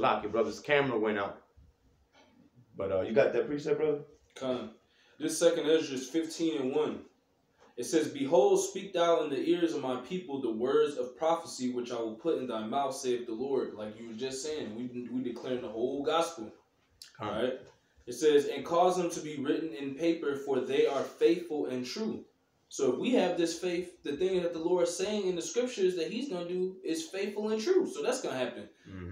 Salak, your brother's camera went out. But you got that precept, brother? Come. This second Ezra is 15:1. It says, "Behold, speak thou in the ears of my people the words of prophecy which I will put in thy mouth, saith the Lord." Like you were just saying, we declaring the whole gospel. All right. It says, "And cause them to be written in paper, for they are faithful and true." So if we have this faith, the thing that the Lord is saying in the scriptures that He's gonna do is faithful and true. So that's gonna happen,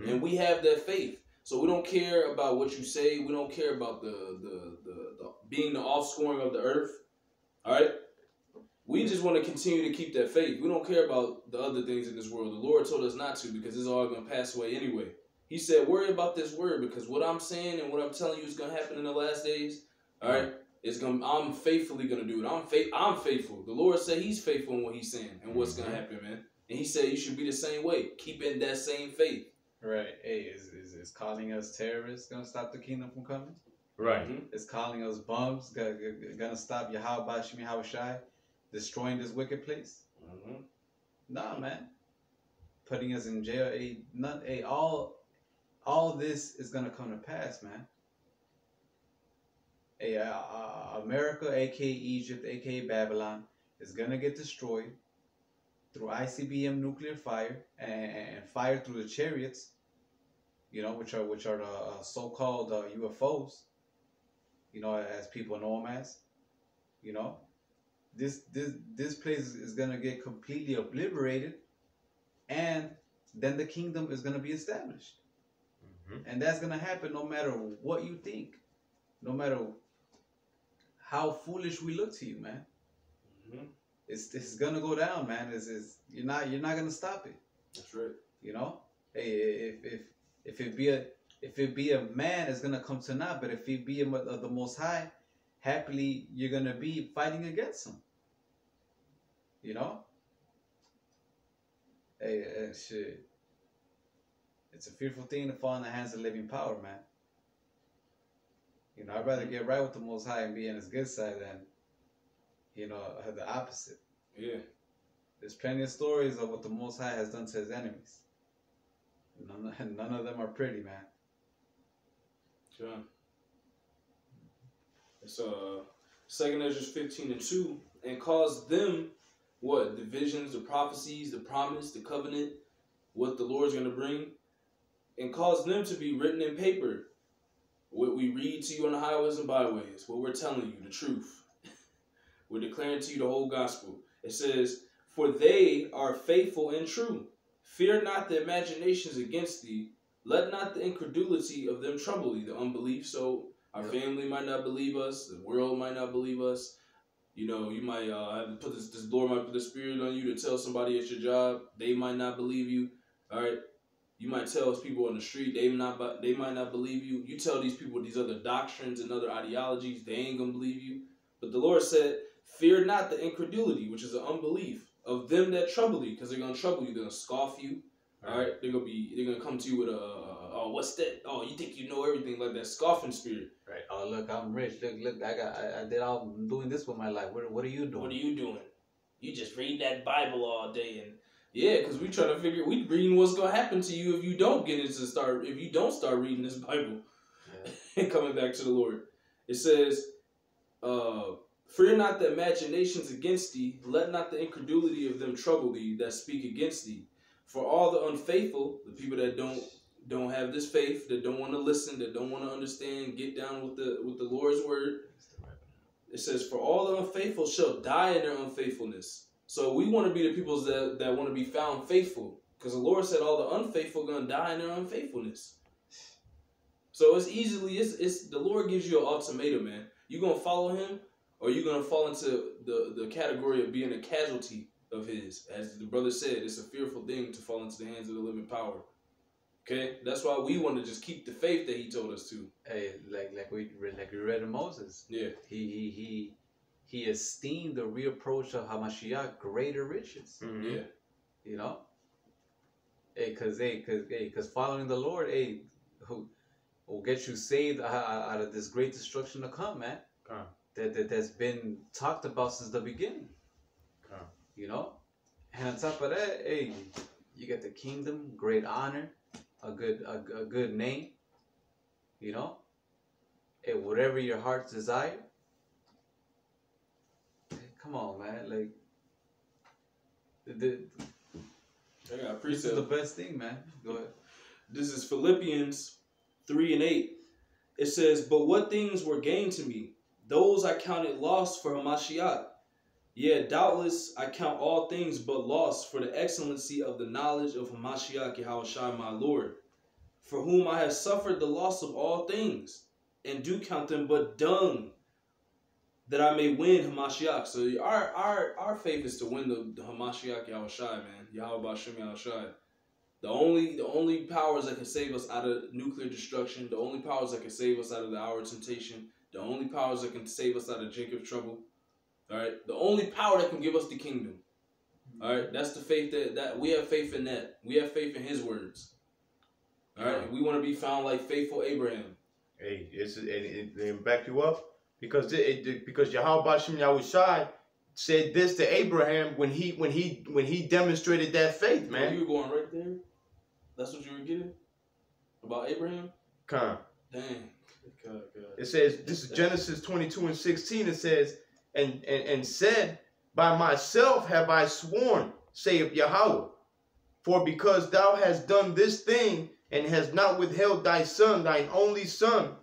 and we have that faith. So we don't care about what you say. We don't care about the being the offscoring of the earth. All right. We just want to continue to keep that faith. We don't care about the other things in this world. The Lord told us not to because it's all going to pass away anyway. He said, worry about this word because what I'm saying and what I'm telling you is going to happen in the last days. All right, I'm faithfully going to do it. I'm faithful. The Lord said He's faithful in what He's saying and what's going to happen, man. And He said you should be the same way. Keep in that same faith. Right. Hey, is calling us terrorists going to stop the kingdom from coming? Right. Is calling us bums going to stop Yahweh Shemi Hawashai destroying this wicked place? Nah, man. Putting us in jail. All this is gonna come to pass, man. America, aka Egypt, aka Babylon, is gonna get destroyed through ICBM nuclear fire and fire through the chariots. You know, which are the so-called UFOs. You know, as people know them as. You know. This place is gonna get completely obliterated, and then the kingdom is gonna be established, and that's gonna happen no matter what you think, no matter how foolish we look to you, man. It's gonna go down, man. You're not gonna stop it. That's right. You know, hey, if it be a man, it's gonna come to naught. But if it be the Most High, happily you're gonna be fighting against him. You know? Hey, shit. It's a fearful thing to fall in the hands of living power, man. You know, I'd rather get right with the Most High and be on His good side than, you know, the opposite. Yeah. There's plenty of stories of what the Most High has done to His enemies. None of them are pretty, man. Sure. It's 2 Ezra 15:2, and cause them what? The visions, the prophecies, the promise, the covenant, what the Lord's going to bring, and cause them to be written in paper. What we read to you on the highways and byways, what we're telling you, the truth. We're declaring to you the whole gospel. It says, "For they are faithful and true. Fear not the imaginations against thee. Let not the incredulity of them trouble thee," the unbelief. So our family might not believe us. The world might not believe us. You know, you might have to put this Lord might put the spirit on you to tell somebody at your job. They might not believe you. All right. You might tell people on the street, they might not believe you. You tell these people these other doctrines and other ideologies, they ain't going to believe you. But the Lord said, fear not the incredulity, which is the unbelief of them that trouble you, because they're going to trouble you. They're going to scoff you. All right. They're going to come to you with oh, what's that? Oh, you think you know everything, like that scoffing spirit. Right. Oh, look, I'm rich. Look, I'm doing this with my life. What are you doing? What are you doing? You just read that Bible all day and yeah, because we try to figure, we reading what's going to happen to you if you don't if you don't start reading this Bible and coming back to the Lord. It says, fear not the imaginations against thee, let not the incredulity of them trouble thee that speak against thee. For all the unfaithful, the people that don't have this faith, that don't want to listen, that don't want to understand, get down with the Lord's word. It says, for all the unfaithful shall die in their unfaithfulness. So we want to be the people that want to be found faithful. Because the Lord said all the unfaithful are going to die in their unfaithfulness. So it's the Lord gives you an ultimatum, man. You going to follow Him, or you going to fall into the category of being a casualty of His. As the brother said, it's a fearful thing to fall into the hands of the living power. Okay? That's why we want to just keep the faith that He told us to. Hey, like we read in Moses. Yeah. He esteemed the reapproach of Hamashiach greater riches. Mm-hmm. Yeah. You know? Because following the Lord, who will get you saved out of this great destruction to come, man. That's been talked about since the beginning. You know? And on top of that, you get the kingdom, great honor, a good name, you know, and whatever your heart's desire. Come on, man, like I got a this precept. is the best thing, man. Go ahead. This is Philippians 3:8. It says, "But what things were gained to me, those I counted loss for Hamashiach. Yea, doubtless I count all things but loss for the excellency of the knowledge of Hamashiach Yahushua my Lord, for whom I have suffered the loss of all things, and do count them but dung, that I may win Hamashiach." So our faith is to win the Hamashiach Yahushua, man. Yahweh Bashim Yahushua. The only powers that can save us out of nuclear destruction, the only powers that can save us out of the hour of temptation, the only powers that can save us out of Jacob's trouble. All right, the only power that can give us the kingdom. All right, that's the faith that we have faith in that. We have faith in His words. All right, we want to be found like faithful Abraham. Hey, it back you up because Yahweh Bashim Yahushai said this to Abraham when he demonstrated that faith, man. You were going right there. That's what you were getting about Abraham. Come. Dang. God. It says, this is Genesis 22:16. It says, and said, by myself have I sworn, saith Yahweh, for because thou hast done this thing, and hast not withheld thy son, thine only son,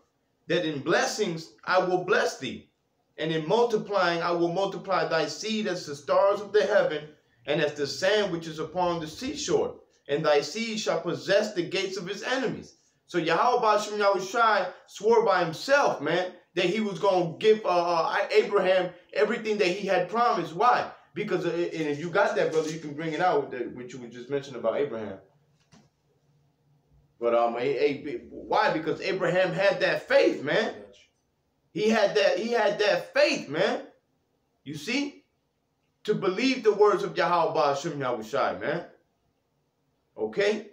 that in blessings I will bless thee, and in multiplying I will multiply thy seed as the stars of the heaven, and as the sand which is upon the seashore, and thy seed shall possess the gates of his enemies. So Yahweh Bashim Yahushai swore by himself, man, that he was going to give Abraham everything that he had promised. Why? Because, and if you got that, brother, you can bring it out, which you just mentioned about Abraham. But why? Because Abraham had that faith, man. He had that faith, man. You see? To believe the words of Yahweh Bashim Yahushai, man. Okay?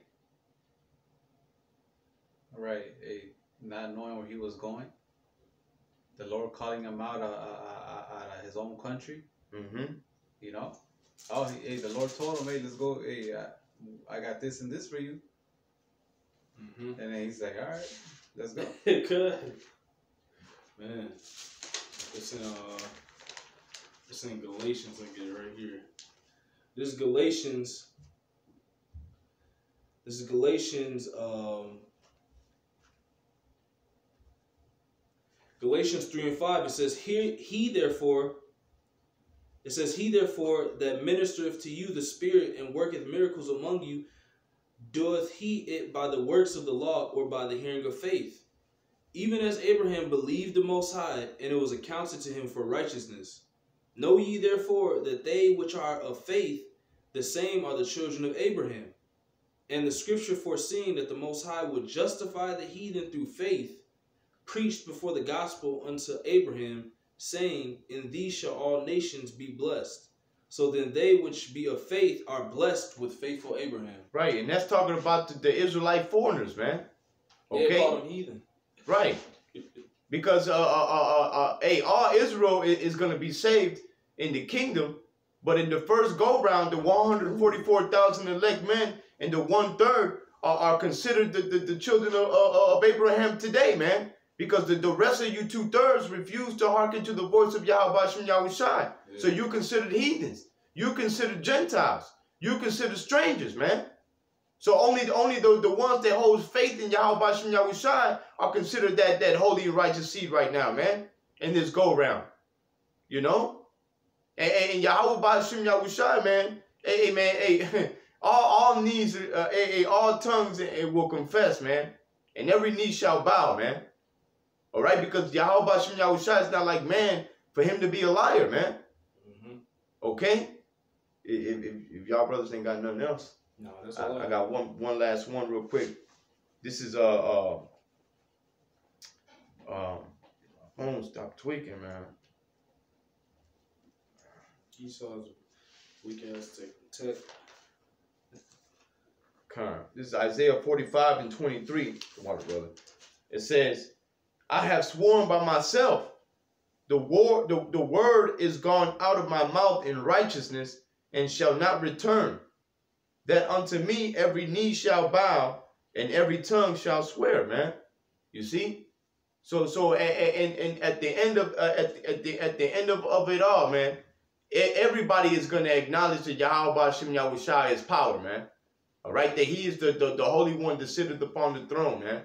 Right, not knowing where he was going, the Lord calling him out of his own country. Mm-hmm. You know, the Lord told him, "Hey, let's go. Hey, I got this and this for you." Mm-hmm. And then he's like, "All right, let's go." Good, man. It's in Galatians. I get it right here. This is Galatians. Galatians 3:5, it says, He therefore that ministereth to you the Spirit and worketh miracles among you, doeth he it by the works of the law or by the hearing of faith? Even as Abraham believed the Most High, and it was accounted to him for righteousness. Know ye therefore that they which are of faith, the same are the children of Abraham. And the scripture foreseeing that the Most High would justify the heathen through faith, preached before the gospel unto Abraham, saying, In thee shall all nations be blessed. So then they which be of faith are blessed with faithful Abraham. Right, and that's talking about the Israelite foreigners, man. Okay? They call them heathen. Right. Because all Israel is going to be saved in the kingdom, but in the first go-round, the 144,000 elect men and the 1/3 are considered the children of Abraham today, man. Because the rest of you 2/3 refuse to hearken to the voice of Yahweh Bashim Yahushai. Yeah. So you considered heathens. You considered Gentiles. You consider strangers, man. So only the ones that hold faith in Yahweh Bashim Yahushai are considered that holy and righteous seed right now, man. In this go-round. You know? And Yahweh Bashim Yahushai, man. Hey, all knees, all tongues will confess, man. And every knee shall bow, man. All right, because Yahweh Bashim Yahushua is not like man for him to be a liar, man. Mm-hmm. Okay? If y'all brothers ain't got nothing else, no, that's all I got one last one real quick. This is phone stop tweaking, man. Esau's weak ass tech. This is Isaiah 45:23. Water, brother. It says, I have sworn by myself, the word is gone out of my mouth in righteousness, and shall not return, that unto me every knee shall bow, and every tongue shall swear, man. You see? So and at the end of at the end of it all, man, everybody is gonna acknowledge that Yahweh Hashem Yahushua is power, man. All right, that He is the Holy One that sitteth upon the throne, man.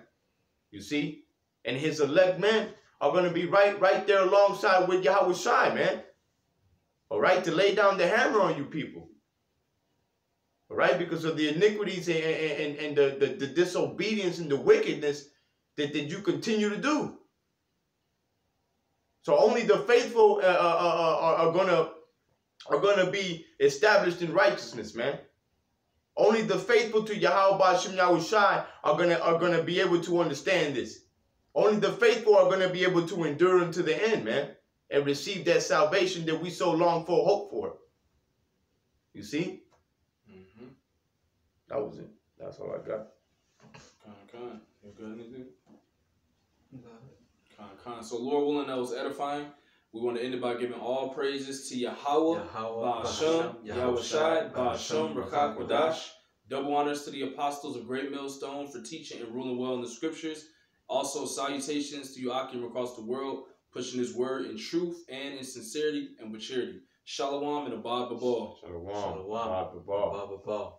You see, and His elect men are gonna be right there alongside with Yahushua, man. All right, to lay down the hammer on you people. All right, because of the iniquities and the disobedience and the wickedness that you continue to do. So only the faithful are gonna be established in righteousness, man. Only the faithful to Yahweh Hashem Yahushua are gonna be able to understand this. Only the faithful are gonna be able to endure unto the end, man, and receive that salvation that we so long for, hope for. You see? Mm-hmm. That was it. That's all I got. Con. You got anything? Con. So Lord willing, that was edifying. We want to end it by giving all praises to Yahweh, Ba'ashem, Yahushai, Ba'ashem, Rakak, Wadash. Double honors to the apostles of Great Millstone for teaching and ruling well in the scriptures. Also salutations to you Akim across the world, pushing His word in truth and in sincerity and with charity. Shalom and Abad Babal. Shalom. Abad Babal.